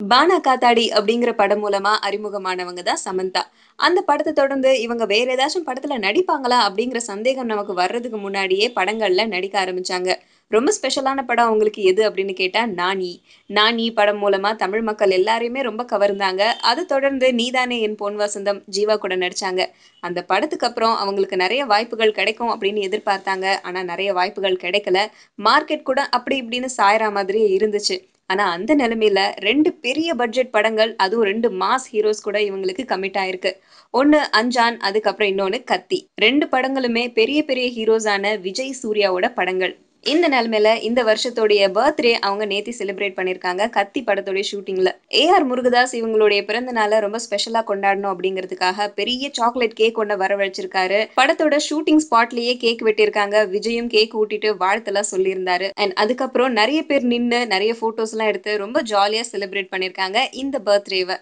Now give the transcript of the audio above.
பானா காத்தாடி அப்படிங்கிற படம் மூலமா அறிமுகமானவங்க தான் சமந்தா. அந்த படத்த தொடர்ந்து இவங்க வேற ஏதாச்சும் படத்துல நடிப்பாங்களா? அப்படிங்கிற சந்தேகம் நமக்கு வர்றதுக்கு முன்னாடியே படங்கள்ல நடிக்க ஆரம்பிச்சாங்க. ரொம்ப ஸ்பெஷலான படம் உங்களுக்கு எது அப்படின்னு கேட்டா, நானி. நானி படம் மூலமா தமிழ் மக்கள் எல்லாரையுமே ரொம்ப கவர்ந்தாங்க. அத தொடர்ந்து நீதானே என் பொன் வசந்தம் ஜீவா கூட நடிச்சாங்க. அந்த படத்துக்கு அப்புறம் அவங்களுக்கு நெறைய வாய்ப்புகள் கிடைக்கும் அப்படின்னு எதிர்பார்த்தாங்க. ஆனா நெறைய வாய்ப்புகள் கிடைக்கல. மார்க்கெட் கூட அப்படி இப்படின்னு சாயறா மாதிரியே இருந்துச்சு. ஆனா அந்த நிலைமையில 2 பெரிய பட்ஜெட் படங்கள், அதுவும் 2 மாஸ் ஹீரோஸ் கூட இவங்களுக்கு கமிட் ஆயிருக்கு. ஒண்ணு அஞ்சான், அதுக்கப்புறம் இன்னொன்னு கத்தி. 2 படங்களுமே பெரிய பெரிய ஹீரோஸான விஜய், சூர்யாவோட படங்கள். இந்த நிலைமையில இந்த வருஷத்துடைய பர்த்டே அவங்க நேத்து செலிப்ரேட் பண்ணியிருக்காங்க. கத்தி படத்துடைய ஷூட்டிங்ல. ஏ.ஆர். முருகதாஸ் இவங்களுடைய பிறந்த நாள ரொம்ப ஸ்பெஷலா கொண்டாடணும் அப்படிங்கிறதுக்காக பெரிய சாக்லேட் கேக் ஒண்ண வரவழைச்சிருக்காரு. படத்தோட ஷூட்டிங் ஸ்பாட்லயே கேக் வெட்டியிருக்காங்க. விஜயும் கேக் ஊட்டிட்டு வாழ்த்தெல்லாம் சொல்லியிருந்தாரு. அண்ட் அதுக்கப்புறம் நெறைய பேர் நின்னு நெறைய ஃபோட்டோஸ்லாம் எடுத்து ரொம்ப ஜாலியா செலிப்ரேட் பண்ணியிருக்காங்க இந்த பர்த்டேவ.